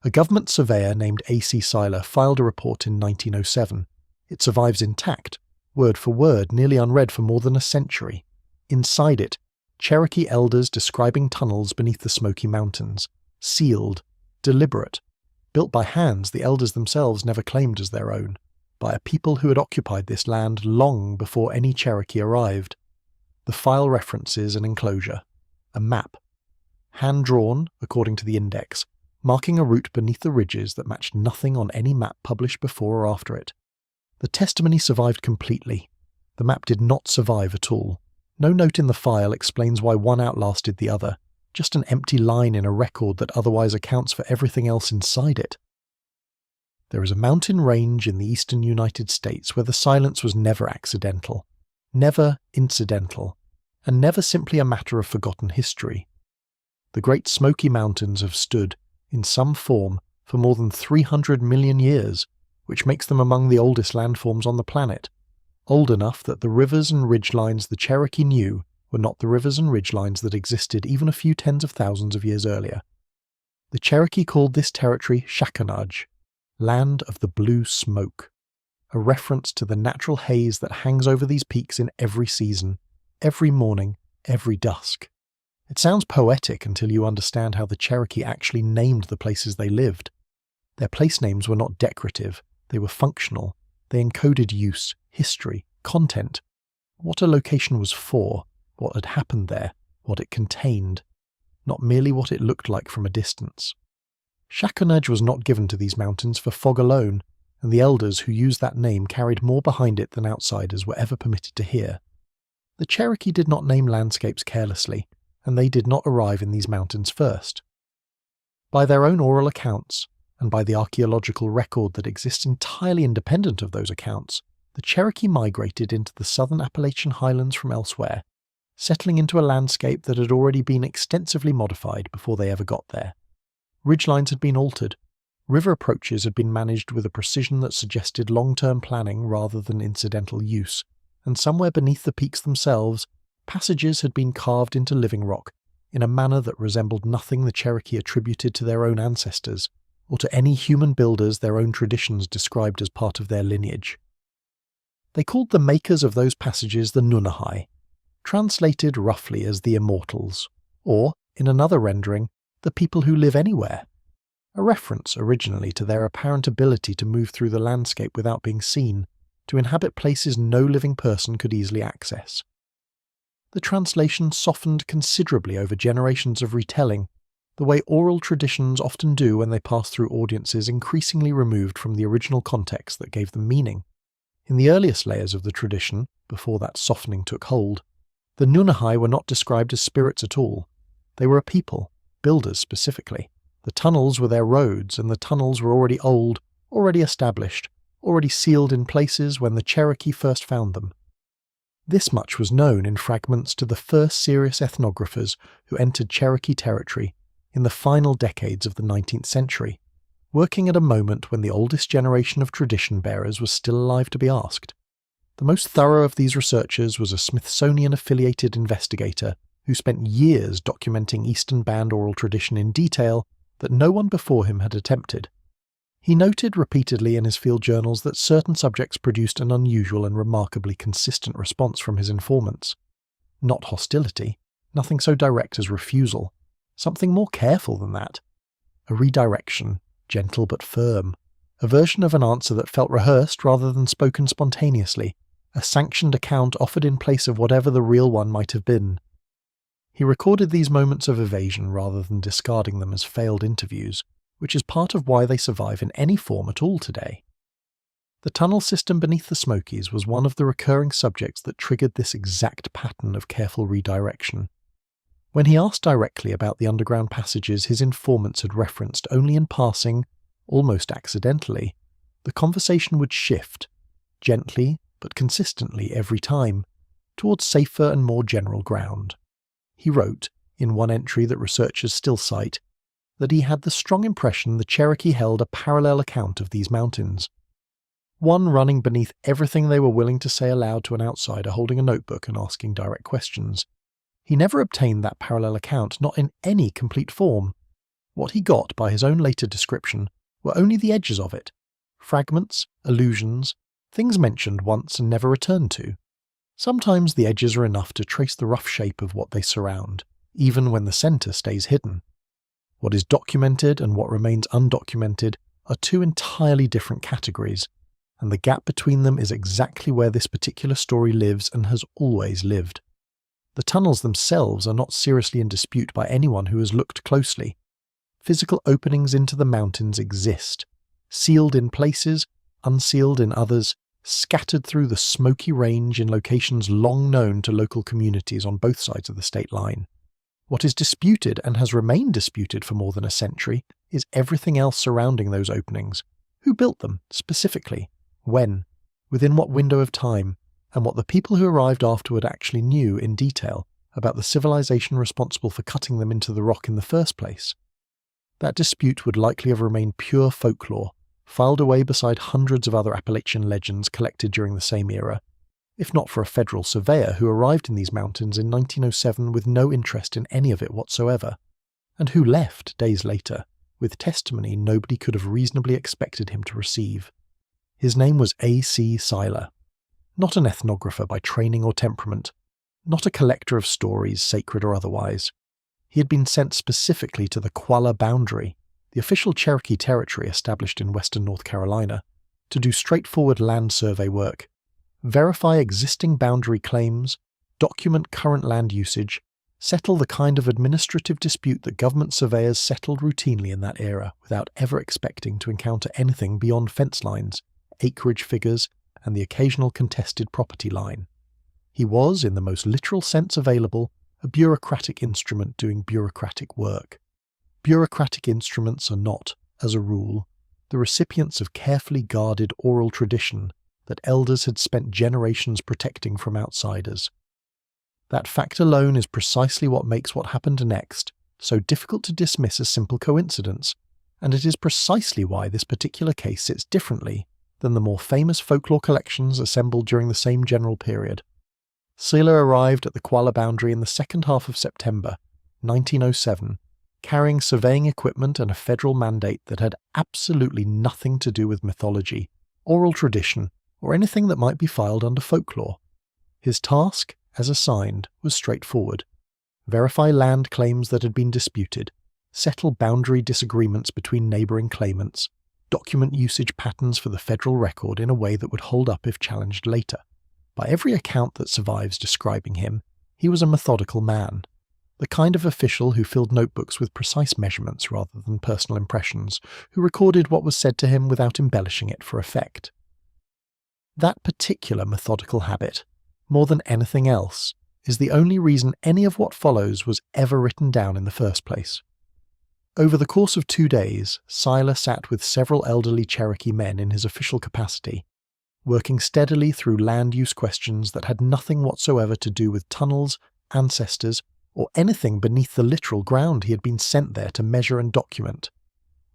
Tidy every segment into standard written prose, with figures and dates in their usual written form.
A government surveyor named A.C. Siler filed a report in 1907. It survives intact, word for word, nearly unread for more than a century. Inside it, Cherokee elders describing tunnels beneath the Smoky Mountains, sealed, deliberate, built by hands the elders themselves never claimed as their own, by a people who had occupied this land long before any Cherokee arrived. The file references an enclosure, a map, hand-drawn, according to the index, marking a route beneath the ridges that matched nothing on any map published before or after it. The testimony survived completely. The map did not survive at all. No note in the file explains why one outlasted the other, just an empty line in a record that otherwise accounts for everything else inside it. There is a mountain range in the eastern United States where the silence was never accidental, never incidental, and never simply a matter of forgotten history. The Great Smoky Mountains have stood, in some form, for more than 300 million years, which makes them among the oldest landforms on the planet, old enough that the rivers and ridgelines the Cherokee knew were not the rivers and ridgelines that existed even a few tens of thousands of years earlier. The Cherokee called this territory Shakonaj, land of the blue smoke, a reference to the natural haze that hangs over these peaks in every season, every morning, every dusk. It sounds poetic until you understand how the Cherokee actually named the places they lived. Their place names were not decorative, they were functional. They encoded use, history, content, what a location was for, what had happened there, what it contained, not merely what it looked like from a distance. Shakonaj was not given to these mountains for fog alone, and the elders who used that name carried more behind it than outsiders were ever permitted to hear. The Cherokee did not name landscapes carelessly, and they did not arrive in these mountains first. By their own oral accounts, and by the archaeological record that exists entirely independent of those accounts, the Cherokee migrated into the southern Appalachian highlands from elsewhere, settling into a landscape that had already been extensively modified before they ever got there. Ridgelines had been altered, river approaches had been managed with a precision that suggested long-term planning rather than incidental use, and somewhere beneath the peaks themselves, passages had been carved into living rock in a manner that resembled nothing the Cherokee attributed to their own ancestors, or to any human builders their own traditions described as part of their lineage. They called the makers of those passages the Nunnehi, translated roughly as the immortals, or, in another rendering, the people who live anywhere, a reference originally to their apparent ability to move through the landscape without being seen, to inhabit places no living person could easily access. The translation softened considerably over generations of retelling, the way oral traditions often do when they pass through audiences increasingly removed from the original context that gave them meaning. In the earliest layers of the tradition, before that softening took hold, the Nunnehi were not described as spirits at all. They were a people, builders specifically. The tunnels were their roads, and the tunnels were already old, already established, already sealed in places when the Cherokee first found them. This much was known in fragments to the first serious ethnographers who entered Cherokee territory in the final decades of the 19th century, working at a moment when the oldest generation of tradition bearers was still alive to be asked. The most thorough of these researchers was a Smithsonian-affiliated investigator who spent years documenting Eastern Band oral tradition in detail that no one before him had attempted. He noted repeatedly in his field journals that certain subjects produced an unusual and remarkably consistent response from his informants. Not hostility, nothing so direct as refusal, something more careful than that. A redirection, gentle but firm, a version of an answer that felt rehearsed rather than spoken spontaneously, a sanctioned account offered in place of whatever the real one might have been. He recorded these moments of evasion rather than discarding them as failed interviews, which is part of why they survive in any form at all today. The tunnel system beneath the Smokies was one of the recurring subjects that triggered this exact pattern of careful redirection. When he asked directly about the underground passages his informants had referenced only in passing, almost accidentally, the conversation would shift, gently but consistently every time, towards safer and more general ground. He wrote, in one entry that researchers still cite, that he had the strong impression the Cherokee held a parallel account of these mountains, one running beneath everything they were willing to say aloud to an outsider holding a notebook and asking direct questions. He never obtained that parallel account, not in any complete form. What he got by his own later description were only the edges of it, fragments, allusions, things mentioned once and never returned to. Sometimes the edges are enough to trace the rough shape of what they surround, even when the centre stays hidden. What is documented and what remains undocumented are two entirely different categories, and the gap between them is exactly where this particular story lives and has always lived. The tunnels themselves are not seriously in dispute by anyone who has looked closely. Physical openings into the mountains exist, sealed in places, unsealed in others, scattered through the Smoky Range in locations long known to local communities on both sides of the state line. What is disputed and has remained disputed for more than a century is everything else surrounding those openings. Who built them, specifically? When? Within what window of time? And what the people who arrived afterward actually knew in detail about the civilization responsible for cutting them into the rock in the first place. That dispute would likely have remained pure folklore, filed away beside hundreds of other Appalachian legends collected during the same era, if not for a federal surveyor who arrived in these mountains in 1907 with no interest in any of it whatsoever, and who left days later with testimony nobody could have reasonably expected him to receive. His name was A.C. Siler. Not an ethnographer by training or temperament, not a collector of stories, sacred or otherwise. He had been sent specifically to the Qualla Boundary, the official Cherokee territory established in western North Carolina, to do straightforward land survey work, verify existing boundary claims, document current land usage, settle the kind of administrative dispute that government surveyors settled routinely in that era without ever expecting to encounter anything beyond fence lines, acreage figures, and the occasional contested property line. He was, in the most literal sense available, a bureaucratic instrument doing bureaucratic work. Bureaucratic instruments are not, as a rule, the recipients of carefully guarded oral tradition that elders had spent generations protecting from outsiders. That fact alone is precisely what makes what happened next so difficult to dismiss as simple coincidence, and it is precisely why this particular case sits differently than the more famous folklore collections assembled during the same general period. Siler arrived at the Qualla Boundary in the second half of September 1907, carrying surveying equipment and a federal mandate that had absolutely nothing to do with mythology, oral tradition, or anything that might be filed under folklore. His task, as assigned, was straightforward. Verify land claims that had been disputed, settle boundary disagreements between neighbouring claimants, document usage patterns for the federal record in a way that would hold up if challenged later. By every account that survives describing him, he was a methodical man, the kind of official who filled notebooks with precise measurements rather than personal impressions, who recorded what was said to him without embellishing it for effect. That particular methodical habit, more than anything else, is the only reason any of what follows was ever written down in the first place. Over the course of 2 days, Siler sat with several elderly Cherokee men in his official capacity, working steadily through land use questions that had nothing whatsoever to do with tunnels, ancestors, or anything beneath the literal ground he had been sent there to measure and document.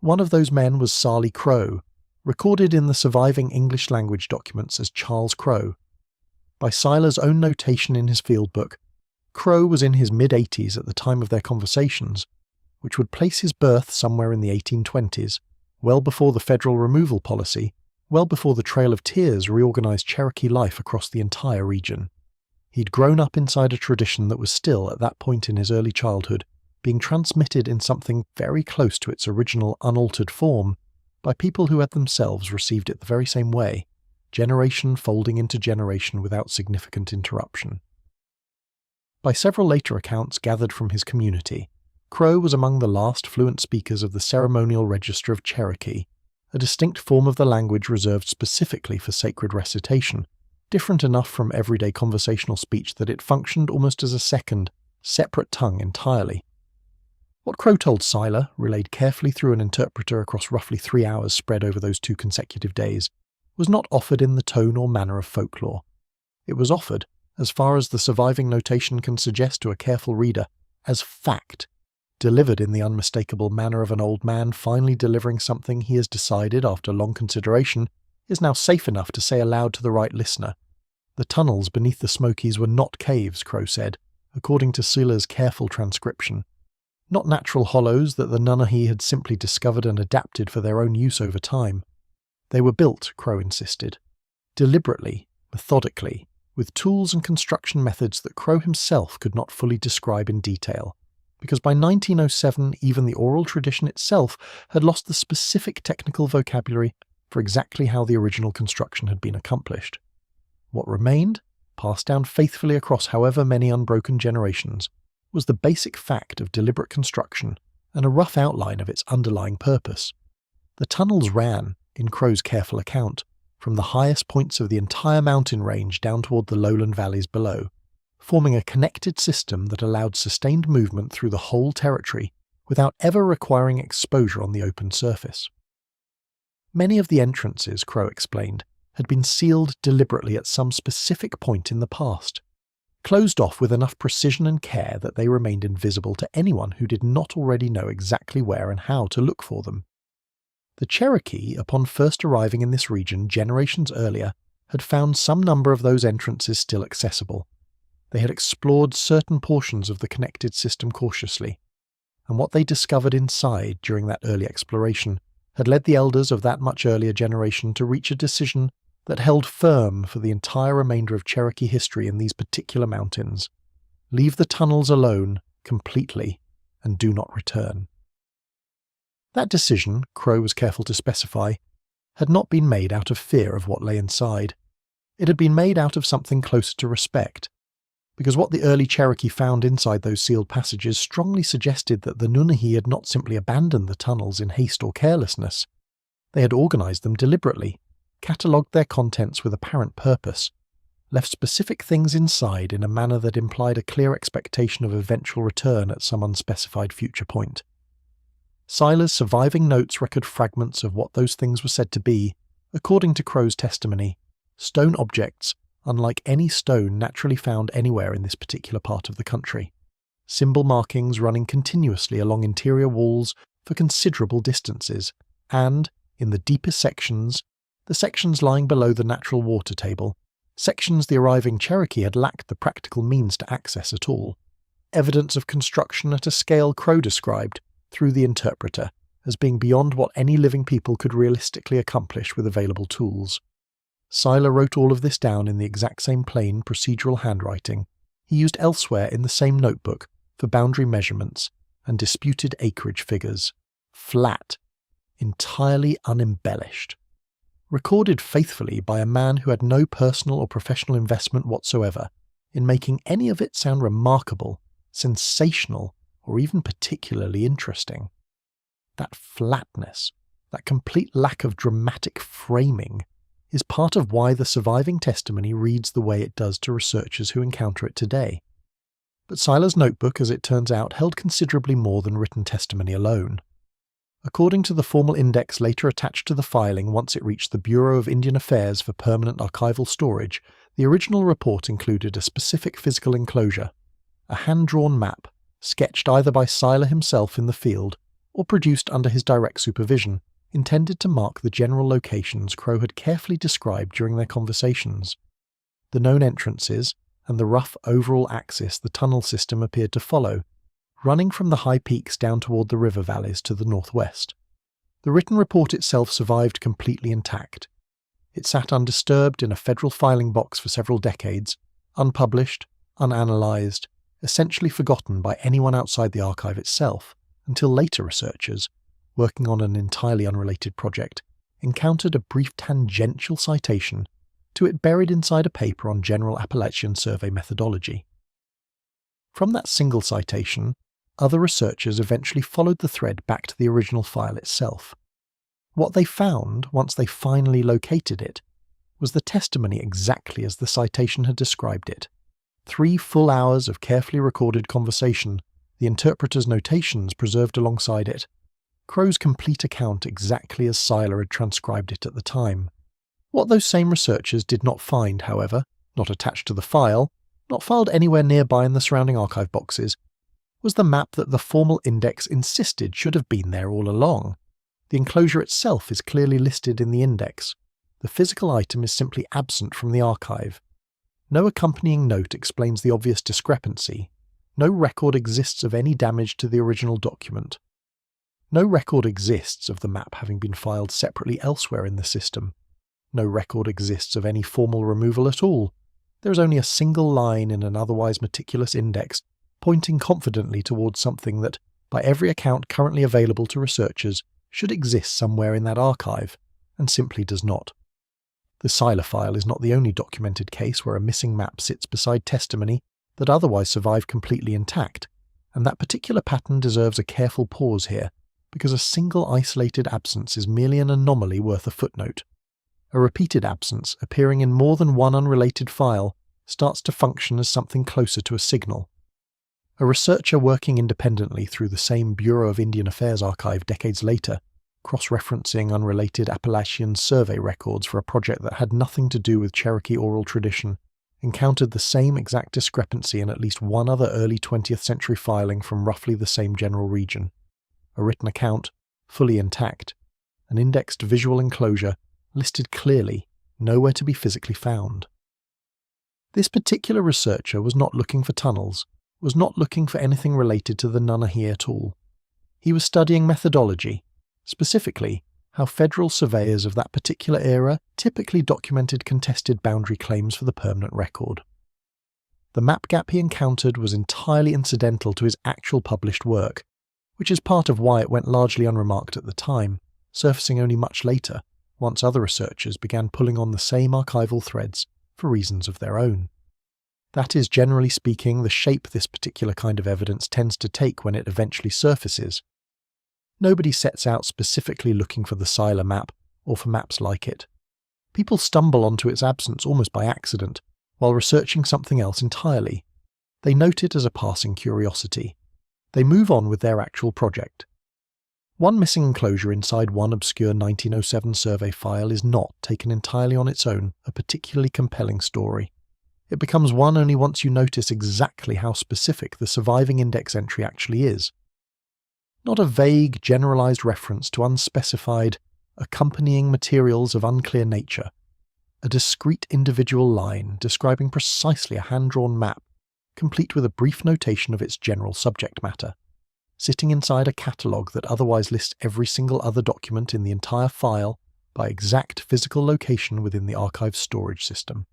One of those men was Sarlie Crow, recorded in the surviving English language documents as Charles Crow. By Siler's own notation in his field book, Crow was in his mid-80s at the time of their conversations, which would place his birth somewhere in the 1820s, well before the federal removal policy, well before the Trail of Tears reorganized Cherokee life across the entire region. He'd grown up inside a tradition that was still, at that point in his early childhood, being transmitted in something very close to its original unaltered form by people who had themselves received it the very same way, generation folding into generation without significant interruption. By several later accounts gathered from his community, Crow was among the last fluent speakers of the ceremonial register of Cherokee, a distinct form of the language reserved specifically for sacred recitation, different enough from everyday conversational speech that it functioned almost as a second, separate tongue entirely. What Crow told Siler, relayed carefully through an interpreter across roughly 3 hours spread over those 2 consecutive days, was not offered in the tone or manner of folklore. It was offered, as far as the surviving notation can suggest to a careful reader, as fact, delivered in the unmistakable manner of an old man finally delivering something he has decided, after long consideration, is now safe enough to say aloud to the right listener. The tunnels beneath the Smokies were not caves, Crow said, according to Siler's careful transcription. not natural hollows that the Nunnehi had simply discovered and adapted for their own use over time. They were built, Crow insisted, deliberately, methodically, with tools and construction methods that Crow himself could not fully describe in detail, because by 1907 even the oral tradition itself had lost the specific technical vocabulary for exactly how the original construction had been accomplished. What remained, passed down faithfully across however many unbroken generations, was the basic fact of deliberate construction and a rough outline of its underlying purpose. The tunnels ran, in Crow's careful account, from the highest points of the entire mountain range down toward the lowland valleys below, forming a connected system that allowed sustained movement through the whole territory without ever requiring exposure on the open surface. Many of the entrances, Crow explained, had been sealed deliberately at some specific point in the past, closed off with enough precision and care that they remained invisible to anyone who did not already know exactly where and how to look for them. The Cherokee, upon first arriving in this region generations earlier, had found some number of those entrances still accessible. They had explored certain portions of the connected system cautiously, and what they discovered inside during that early exploration had led the elders of that much earlier generation to reach a decision that held firm for the entire remainder of Cherokee history in these particular mountains. Leave the tunnels alone, completely, and do not return. That decision, Crow was careful to specify, had not been made out of fear of what lay inside. It had been made out of something closer to respect, because what the early Cherokee found inside those sealed passages strongly suggested that the Nunnehi had not simply abandoned the tunnels in haste or carelessness. They had organized them deliberately, catalogued their contents with apparent purpose, left specific things inside in a manner that implied a clear expectation of eventual return at some unspecified future point. Siler's surviving notes record fragments of what those things were said to be, according to Crow's testimony, stone objects unlike any stone naturally found anywhere in this particular part of the country, symbol markings running continuously along interior walls for considerable distances, and, in the deepest sections, the sections lying below the natural water table, sections the arriving Cherokee had lacked the practical means to access at all, evidence of construction at a scale Crow described, through the interpreter, as being beyond what any living people could realistically accomplish with available tools. Siler wrote all of this down in the exact same plain, procedural handwriting he used elsewhere in the same notebook for boundary measurements and disputed acreage figures. Flat, entirely unembellished. Recorded faithfully by a man who had no personal or professional investment whatsoever in making any of it sound remarkable, sensational, or even particularly interesting. That flatness, that complete lack of dramatic framing, is part of why the surviving testimony reads the way it does to researchers who encounter it today. But Siler's notebook, as it turns out, held considerably more than written testimony alone. According to the formal index later attached to the filing once it reached the Bureau of Indian Affairs for permanent archival storage, the original report included a specific physical enclosure, a hand-drawn map, sketched either by Siler himself in the field or produced under his direct supervision, intended to mark the general locations Crow had carefully described during their conversations. The known entrances, and the rough overall axis the tunnel system appeared to follow, running from the high peaks down toward the river valleys to the northwest. The written report itself survived completely intact. It sat undisturbed in a federal filing box for several decades, unpublished, unanalyzed, essentially forgotten by anyone outside the archive itself, until later researchers, working on an entirely unrelated project, encountered a brief tangential citation to it buried inside a paper on general Appalachian survey methodology. From that single citation, other researchers eventually followed the thread back to the original file itself. What they found, once they finally located it, was the testimony exactly as the citation had described it. 3 full hours of carefully recorded conversation, the interpreter's notations preserved alongside it, Crow's complete account exactly as Siler had transcribed it at the time. What those same researchers did not find, however, not attached to the file, not filed anywhere nearby in the surrounding archive boxes, was the map that the formal index insisted should have been there all along. The enclosure itself is clearly listed in the index. The physical item is simply absent from the archive. No accompanying note explains the obvious discrepancy, No record exists of any damage to the original document. No record exists of the map having been filed separately elsewhere in the system. No record exists of any formal removal at all. There is only a single line in an otherwise meticulous index pointing confidently towards something that, by every account currently available to researchers, should exist somewhere in that archive, and simply does not. The Siler file is not the only documented case where a missing map sits beside testimony that otherwise survived completely intact, and that particular pattern deserves a careful pause here, because a single isolated absence is merely an anomaly worth a footnote. A repeated absence, appearing in more than one unrelated file, starts to function as something closer to a signal. A researcher working independently through the same Bureau of Indian Affairs archive decades later, cross-referencing unrelated Appalachian survey records for a project that had nothing to do with Cherokee oral tradition, encountered the same exact discrepancy in at least one other early 20th century filing from roughly the same general region. A written account, fully intact, an indexed visual enclosure, listed clearly, nowhere to be physically found. This particular researcher was not looking for tunnels, was not looking for anything related to the Nunnehi at all. He was studying methodology, specifically how federal surveyors of that particular era typically documented contested boundary claims for the permanent record. The map gap he encountered was entirely incidental to his actual published work, which is part of why it went largely unremarked at the time, surfacing only much later, once other researchers began pulling on the same archival threads for reasons of their own. That is, generally speaking, the shape this particular kind of evidence tends to take when it eventually surfaces. Nobody sets out specifically looking for the Siler map, or for maps like it. People stumble onto its absence almost by accident, while researching something else entirely. They note it as a passing curiosity. They move on with their actual project. One missing enclosure inside one obscure 1907 survey file is not, taken entirely on its own, a particularly compelling story. It becomes one only once you notice exactly how specific the surviving index entry actually is. Not a vague, generalized reference to unspecified, accompanying materials of unclear nature. A discrete individual line describing precisely a hand-drawn map, complete with a brief notation of its general subject matter, sitting inside a catalogue that otherwise lists every single other document in the entire file by exact physical location within the archive's storage system.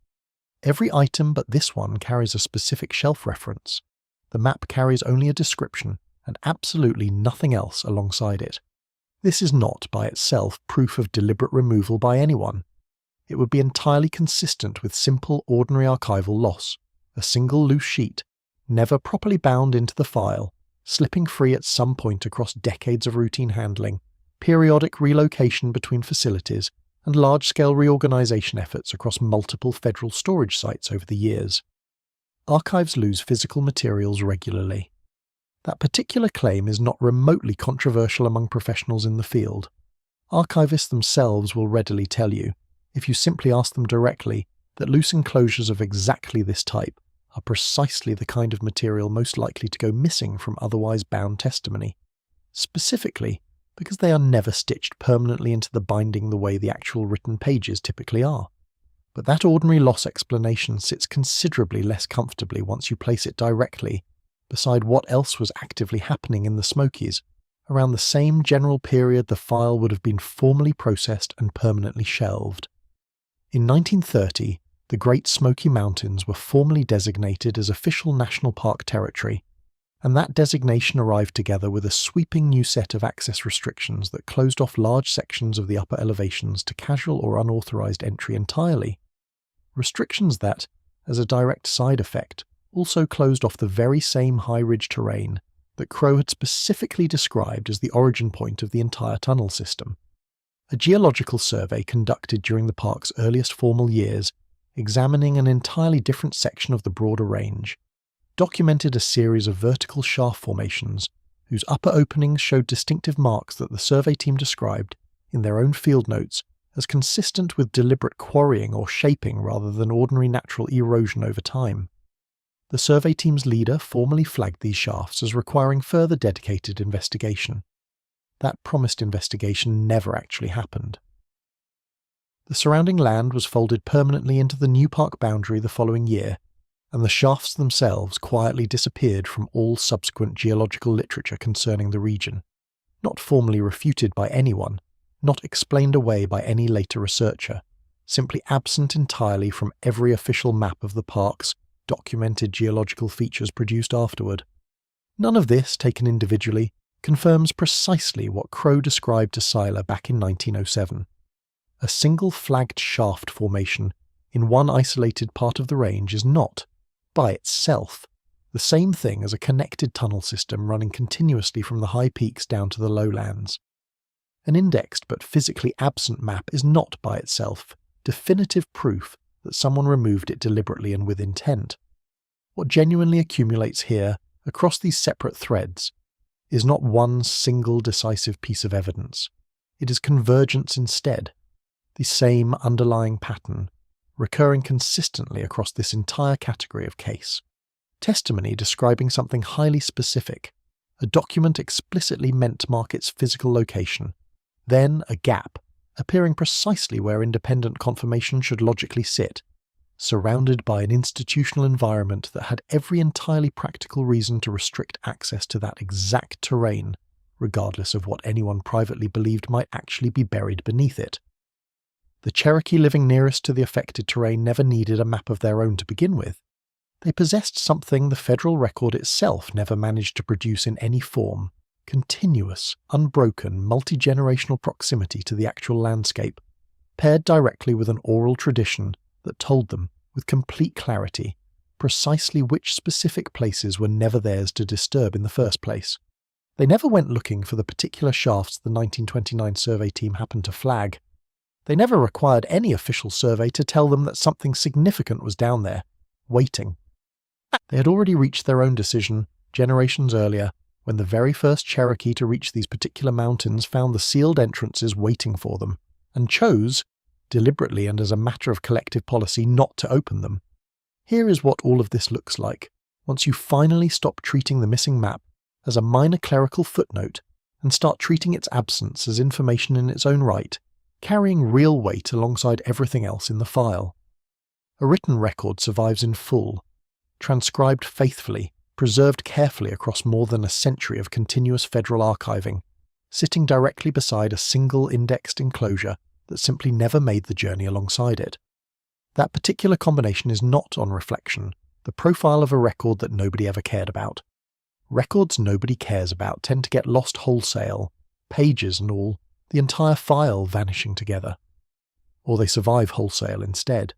Every item but this one carries a specific shelf reference. The map carries only a description, and absolutely nothing else alongside it. This is not, by itself, proof of deliberate removal by anyone. It would be entirely consistent with simple, ordinary archival loss, a single loose sheet, never properly bound into the file, slipping free at some point across decades of routine handling, periodic relocation between facilities, and large-scale reorganization efforts across multiple federal storage sites over the years. Archives lose physical materials regularly. That particular claim is not remotely controversial among professionals in the field. Archivists themselves will readily tell you, if you simply ask them directly, that loose enclosures of exactly this type are precisely the kind of material most likely to go missing from otherwise bound testimony, specifically because they are never stitched permanently into the binding the way the actual written pages typically are. But that ordinary loss explanation sits considerably less comfortably once you place it directly beside what else was actively happening in the Smokies, around the same general period the file would have been formally processed and permanently shelved. In 1930, the Great Smoky Mountains were formally designated as official national park territory, and that designation arrived together with a sweeping new set of access restrictions that closed off large sections of the upper elevations to casual or unauthorized entry entirely. Restrictions that, as a direct side effect, also closed off the very same high-ridge terrain that Crow had specifically described as the origin point of the entire tunnel system. A geological survey conducted during the park's earliest formal years, examining an entirely different section of the broader range, documented a series of vertical shaft formations whose upper openings showed distinctive marks that the survey team described, in their own field notes, as consistent with deliberate quarrying or shaping rather than ordinary natural erosion over time. The survey team's leader formally flagged these shafts as requiring further dedicated investigation. That promised investigation never actually happened. The surrounding land was folded permanently into the new park boundary the following year, and the shafts themselves quietly disappeared from all subsequent geological literature concerning the region, not formally refuted by anyone, not explained away by any later researcher, simply absent entirely from every official map of the park's documented geological features produced afterward. None of this, taken individually, confirms precisely what Crow described to Siler back in 1907. A single flagged shaft formation in one isolated part of the range is not, by itself, the same thing as a connected tunnel system running continuously from the high peaks down to the lowlands. An indexed but physically absent map is not by itself definitive proof that someone removed it deliberately and with intent. What genuinely accumulates here, across these separate threads, is not one single decisive piece of evidence. It is convergence instead, the same underlying pattern, recurring consistently across this entire category of case. Testimony describing something highly specific, a document explicitly meant to mark its physical location, then a gap, appearing precisely where independent confirmation should logically sit, surrounded by an institutional environment that had every entirely practical reason to restrict access to that exact terrain, regardless of what anyone privately believed might actually be buried beneath it. The Cherokee living nearest to the affected terrain never needed a map of their own to begin with. They possessed something the federal record itself never managed to produce in any form: continuous, unbroken, multi-generational proximity to the actual landscape, paired directly with an oral tradition that told them, with complete clarity, precisely which specific places were never theirs to disturb in the first place. They never went looking for the particular shafts the 1929 survey team happened to flag. They never required any official survey to tell them that something significant was down there, waiting. They had already reached their own decision, generations earlier, when the very first Cherokee to reach these particular mountains found the sealed entrances waiting for them, and chose, deliberately and as a matter of collective policy, not to open them. Here is what all of this looks like, once you finally stop treating the missing map as a minor clerical footnote and start treating its absence as information in its own right, carrying real weight alongside everything else in the file. A written record survives in full, transcribed faithfully, preserved carefully across more than a century of continuous federal archiving, sitting directly beside a single indexed enclosure that simply never made the journey alongside it. That particular combination is not, on reflection, the profile of a record that nobody ever cared about. Records nobody cares about tend to get lost wholesale, pages and all, the entire file vanishing together. Or they survive wholesale instead,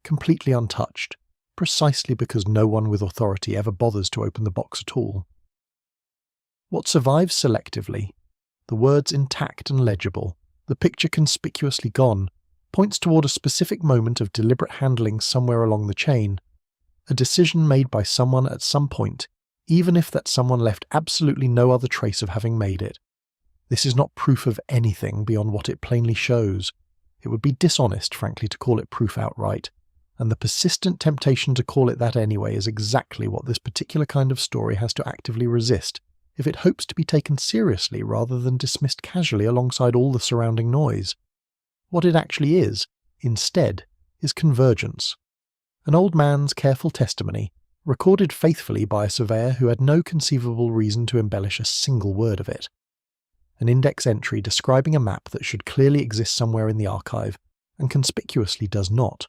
completely untouched, precisely because no one with authority ever bothers to open the box at all. What survives selectively, the words intact and legible, the picture conspicuously gone, points toward a specific moment of deliberate handling somewhere along the chain, a decision made by someone at some point, even if that someone left absolutely no other trace of having made it. This is not proof of anything beyond what it plainly shows. It would be dishonest, frankly, to call it proof outright, and the persistent temptation to call it that anyway is exactly what this particular kind of story has to actively resist if it hopes to be taken seriously rather than dismissed casually alongside all the surrounding noise. What it actually is, instead, is convergence. An old man's careful testimony, recorded faithfully by a surveyor who had no conceivable reason to embellish a single word of it. An index entry describing a map that should clearly exist somewhere in the archive, and conspicuously does not.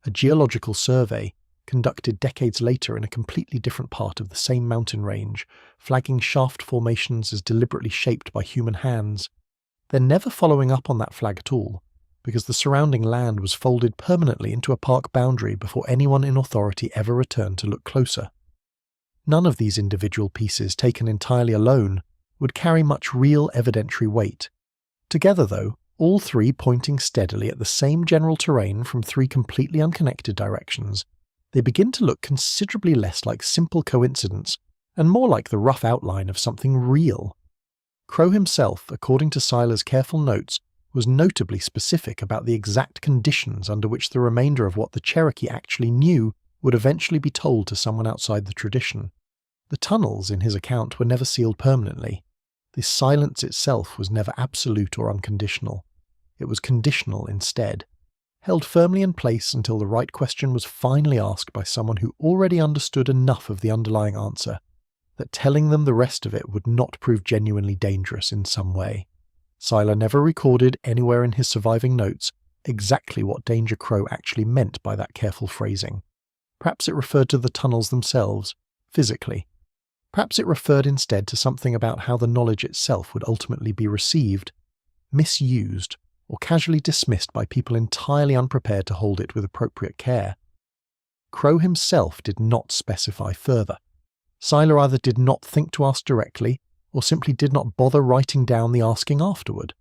A geological survey, conducted decades later in a completely different part of the same mountain range, flagging shaft formations as deliberately shaped by human hands, then never following up on that flag at all, because the surrounding land was folded permanently into a park boundary before anyone in authority ever returned to look closer. None of these individual pieces, taken entirely alone, would carry much real evidentiary weight. Together, though, all three pointing steadily at the same general terrain from three completely unconnected directions, they begin to look considerably less like simple coincidence and more like the rough outline of something real. Crow himself, according to Siler's careful notes, was notably specific about the exact conditions under which the remainder of what the Cherokee actually knew would eventually be told to someone outside the tradition. The tunnels, in his account, were never sealed permanently. This silence itself was never absolute or unconditional. It was conditional instead. held firmly in place until the right question was finally asked by someone who already understood enough of the underlying answer that telling them the rest of it would not prove genuinely dangerous in some way. Siler never recorded anywhere in his surviving notes exactly what Danger Crow actually meant by that careful phrasing. Perhaps it referred to the tunnels themselves, physically. Perhaps it referred instead to something about how the knowledge itself would ultimately be received, misused, or casually dismissed by people entirely unprepared to hold it with appropriate care. Crow himself did not specify further. Siler either did not think to ask directly, or simply did not bother writing down the asking afterward.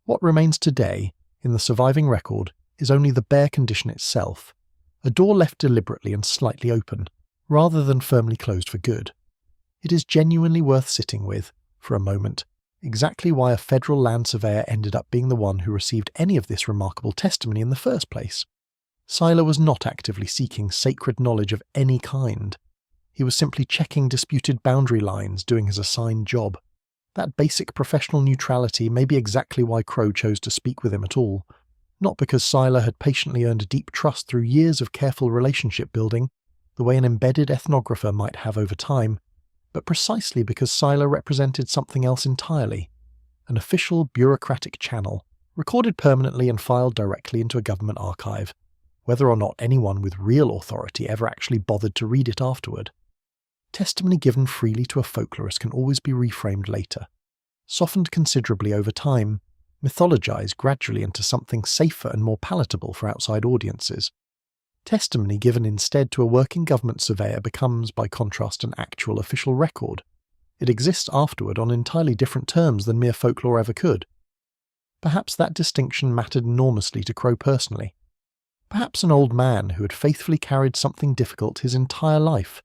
What remains today, in the surviving record, is only the bare condition itself, a door left deliberately and slightly open, rather than firmly closed for good. It is genuinely worth sitting with, for a moment, exactly why a federal land surveyor ended up being the one who received any of this remarkable testimony in the first place. Siler was not actively seeking sacred knowledge of any kind. He was simply checking disputed boundary lines, doing his assigned job. That basic professional neutrality may be exactly why Crow chose to speak with him at all, not because Siler had patiently earned a deep trust through years of careful relationship building, the way an embedded ethnographer might have over time, but precisely because Siler represented something else entirely, an official bureaucratic channel, recorded permanently and filed directly into a government archive, whether or not anyone with real authority ever actually bothered to read it afterward. Testimony given freely to a folklorist can always be reframed later, softened considerably over time, mythologized gradually into something safer and more palatable for outside audiences. Testimony given instead to a working government surveyor becomes, by contrast, an actual official record. It exists afterward on entirely different terms than mere folklore ever could. Perhaps that distinction mattered enormously to Crow personally. Perhaps an old man who had faithfully carried something difficult his entire life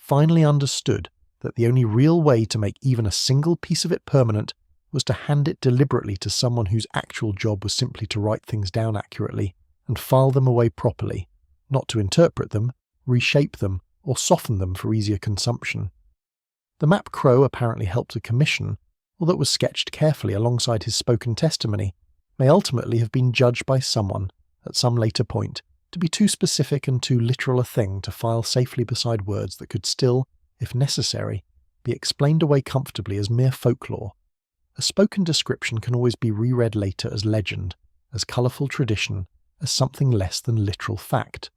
finally understood that the only real way to make even a single piece of it permanent was to hand it deliberately to someone whose actual job was simply to write things down accurately and file them away properly, not to interpret them, reshape them, or soften them for easier consumption. The map Crow apparently helped to commission, although it was sketched carefully alongside his spoken testimony, may ultimately have been judged by someone, at some later point, to be too specific and too literal a thing to file safely beside words that could still, if necessary, be explained away comfortably as mere folklore. A spoken description can always be reread later as legend, as colourful tradition, as something less than literal fact.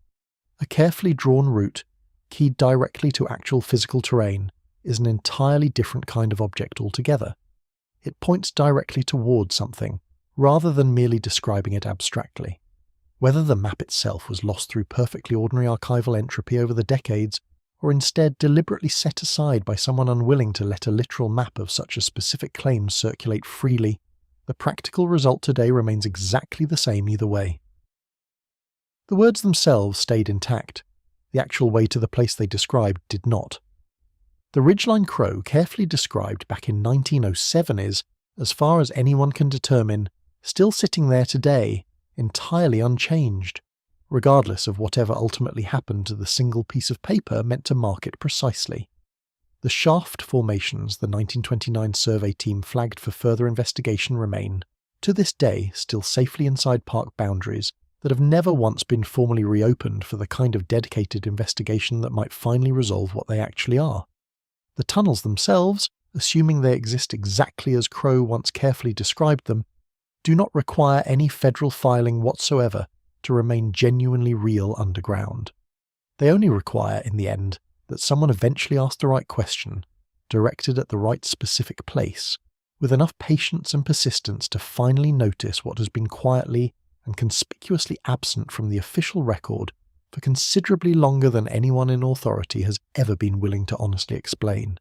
A carefully drawn route, keyed directly to actual physical terrain, is an entirely different kind of object altogether. It points directly towards something, rather than merely describing it abstractly. Whether the map itself was lost through perfectly ordinary archival entropy over the decades, or instead deliberately set aside by someone unwilling to let a literal map of such a specific claim circulate freely, the practical result today remains exactly the same either way. The words themselves stayed intact. The actual way to the place they described did not. The ridgeline Crow carefully described back in 1907 is, as far as anyone can determine, still sitting there today, entirely unchanged, regardless of whatever ultimately happened to the single piece of paper meant to mark it precisely. The shaft formations the 1929 survey team flagged for further investigation remain, to this day, still safely inside park boundaries that have never once been formally reopened for the kind of dedicated investigation that might finally resolve what they actually are. The tunnels themselves, assuming they exist exactly as Crow once carefully described them, do not require any federal filing whatsoever to remain genuinely real underground. They only require, in the end, that someone eventually ask the right question, directed at the right specific place, with enough patience and persistence to finally notice what has been quietly and conspicuously absent from the official record for considerably longer than anyone in authority has ever been willing to honestly explain.